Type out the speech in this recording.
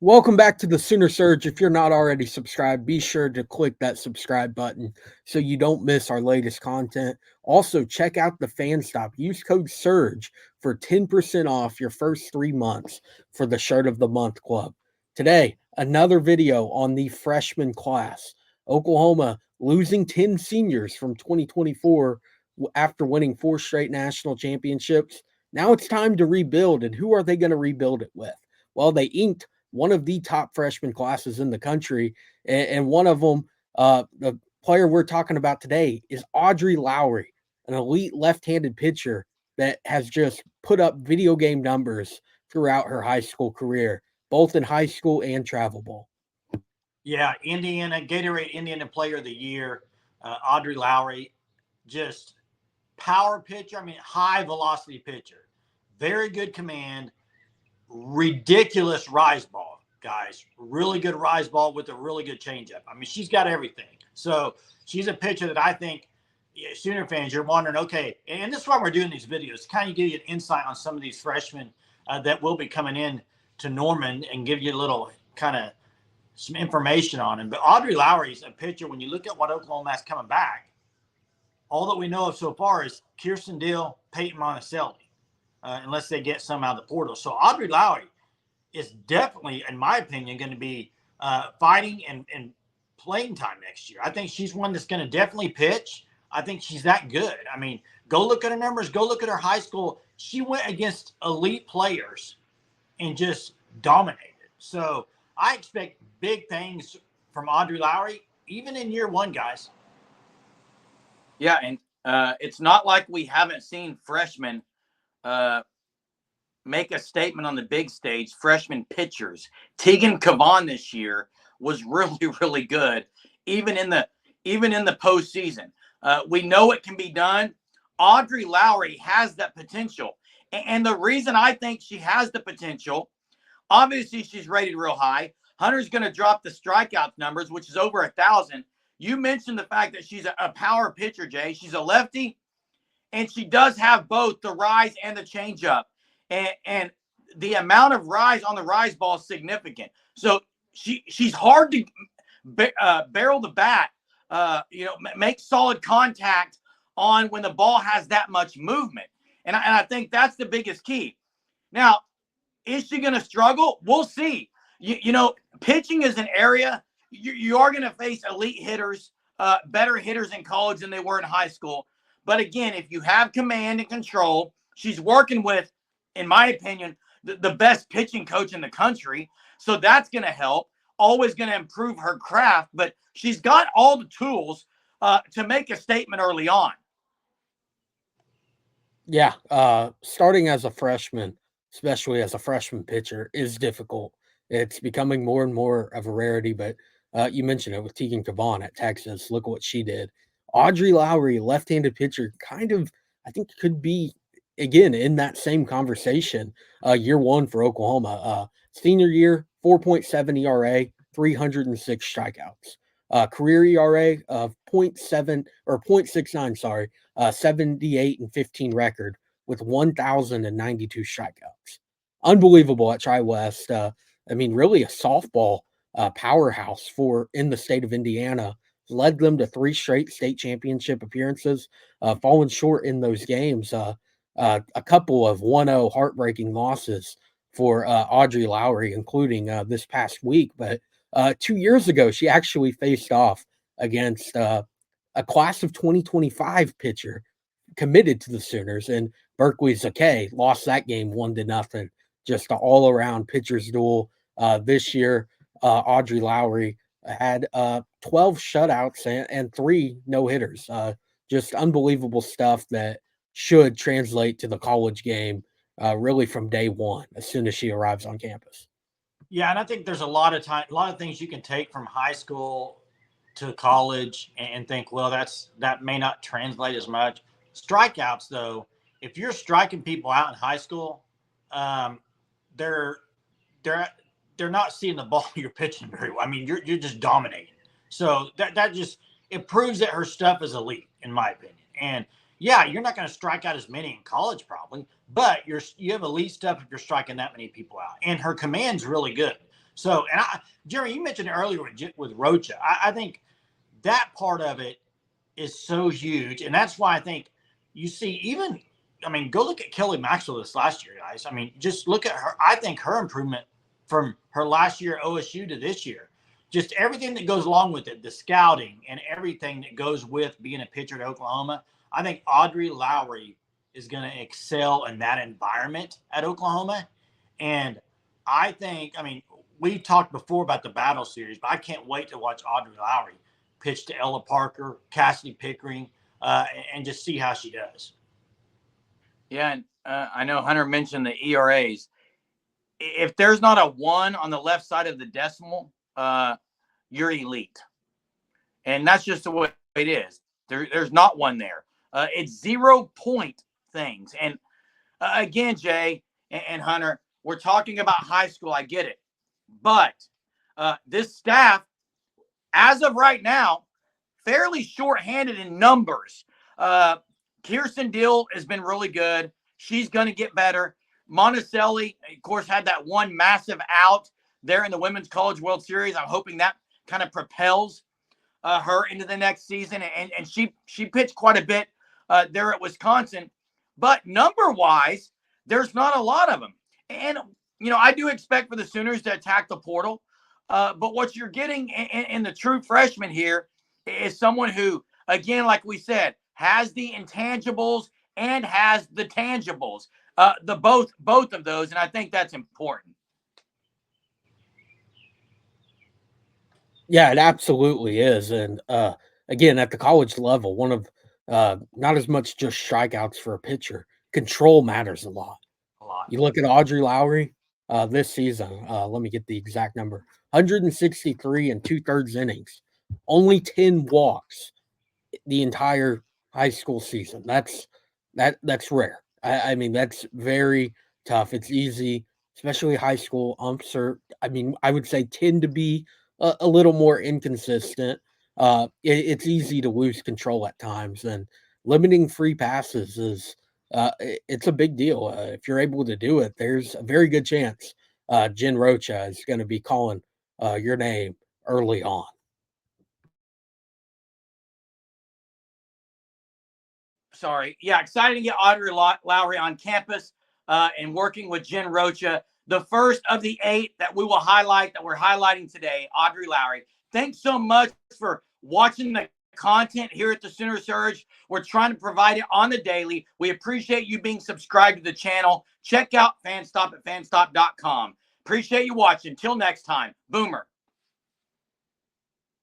Welcome back to the Sooner Surge. If you're not already subscribed, be sure to click that subscribe button so you don't miss our latest content. Also, check out the Fan Stop. Use code SURGE for 10% off your first 3 months for the Shirt of the Month Club. Today, another video on the freshman class. Oklahoma losing 10 seniors from 2024 after winning 4 straight national championships. Now it's time to rebuild, and who are they going to rebuild it with? Well, they inked one of the top freshman classes in the country. And one of them, the player we're talking about today, is Audrey Lowry, an elite left handed pitcher that has just put up video game numbers throughout her high school career, both in high school and travel ball. Yeah, Indiana, Gatorade Indiana Player of the Year, Audrey Lowry, just power pitcher. I mean, high velocity pitcher, very good command, ridiculous rise ball, guys. Really good rise ball with a really good changeup. I mean, she's got everything. So she's a pitcher that I think Sooner fans, you're wondering, okay, and this is why we're doing these videos, to kind of give you an insight on some of these freshmen that will be coming in to Norman and give you a little kind of some information on him. But Audrey Lowry is a pitcher. When you look at what Oklahoma has coming back, all that we know of so far is Kirsten Deal, Peyton Monticelli, unless they get some out of the portal. So Audrey Lowry is definitely, in my opinion, going to be fighting and playing time next year. I think she's one that's going to definitely pitch. I think she's that good. I mean, go look at her numbers. Go look at her high school. She went against elite players and just dominated. So I expect big things from Audrey Lowry, even in year one, guys. Yeah, and it's not like we haven't seen freshmen make a statement on the big stage, freshman pitchers. Tegan Cavan this year was really, really good, even in the postseason. We know it can be done. Audrey Lowry has that potential. And the reason I think she has the potential, obviously she's rated real high. Hunter's going to drop the strikeout numbers, which is over 1,000. You mentioned the fact that she's a power pitcher, Jay. She's a lefty, and she does have both the rise and the changeup. And the amount of rise on the rise ball is significant. So she's hard to barrel the bat, make solid contact on when the ball has that much movement. And I think that's the biggest key. Now, is she going to struggle? We'll see. Pitching is an area you are going to face elite hitters, better hitters in college than they were in high school. But again, if you have command and control, she's working with, in my opinion, the best pitching coach in the country. So that's going to help. Always going to improve her craft. But she's got all the tools to make a statement early on. Yeah, starting as a freshman, especially as a freshman pitcher, is difficult. It's becoming more and more of a rarity, but you mentioned it with Tegan Cavan at Texas. Look what she did. Audrey Lowry, left-handed pitcher, kind of, I think, could be, again, in that same conversation. Year one for Oklahoma. Senior year, 4.7 ERA, 306 strikeouts. Career ERA of 0.7 or 0.69, sorry, 78-15 record with 1,092 strikeouts. Unbelievable at Tri-West. Really a softball powerhouse in the state of Indiana. Led them to 3 straight state championship appearances, falling short in those games. A couple of 1-0 heartbreaking losses for Audrey Lowry, including this past week. But 2 years ago, she actually faced off against a class of 2025 pitcher committed to the Sooners, and Berkeley Zakay lost that game 1-0. Just an all-around pitcher's duel. This year, Audrey Lowry had 12 shutouts and 3 no-hitters. Just unbelievable stuff that should translate to the college game really from day one, as soon as she arrives on campus. Yeah, and I think there's a lot of things you can take from high school to college and think, well, that may not translate as much. Strikeouts, though, if you're striking people out in high school, they're not seeing the ball you're pitching very well. I mean, you're just dominating. So that just, it proves that her stuff is elite, in my opinion. And yeah, you're not going to strike out as many in college probably, but you have elite stuff if you're striking that many people out. And her command's really good. So, and Jeremy, you mentioned earlier with Rocha. I think that part of it is so huge, and that's why I think you see even. I mean, go look at Kelly Maxwell this last year, guys. I mean, just look at her. I think her improvement from her last year at OSU to this year, just everything that goes along with it, the scouting and everything that goes with being a pitcher at Oklahoma. I think Audrey Lowry is going to excel in that environment at Oklahoma. And I think, I mean, we talked before about the battle series, but I can't wait to watch Audrey Lowry pitch to Ella Parker, Cassidy Pickering, and just see how she does. Yeah, and I know Hunter mentioned the ERAs. If there's not a 1 on the left side of the decimal, you're elite. And that's just the way it is. There's not one there. It's 0 point things. And again, Jay and Hunter, we're talking about high school. I get it. But this staff, as of right now, fairly shorthanded in numbers. Kirsten Dill has been really good. She's going to get better. Monticelli, of course, had that one massive out there in the Women's College World Series. I'm hoping that kind of propels her into the next season. And she pitched quite a bit there at Wisconsin. But number-wise, there's not a lot of them. And, you know, I do expect for the Sooners to attack the portal. But what you're getting in the true freshman here is someone who, again, like we said, has the intangibles and has the tangibles, both of those, and I think that's important. Yeah, it absolutely is. And again, at the college level, one of not as much just strikeouts for a pitcher, control matters a lot. A lot. You look at Audrey Lowry this season. Let me get the exact number: 163 and 2/3 innings, only 10 walks the entire high school season. That's rare. I mean, that's very tough. It's easy, especially high school umps are. I mean, I would say tend to be a little more inconsistent. It's easy to lose control at times, and limiting free passes is it's a big deal. If you're able to do it, there's a very good chance Jen Rocha is going to be calling your name early on. Sorry. Yeah, excited to get Audrey Lowry on campus and working with Jen Rocha, the first of the 8 that we will highlight, that we're highlighting today, Audrey Lowry. Thanks so much for watching the content here at the Sooner Surge. We're trying to provide it on the daily. We appreciate you being subscribed to the channel. Check out Fanstop at fanstop.com. Appreciate you watching. Till next time, Boomer.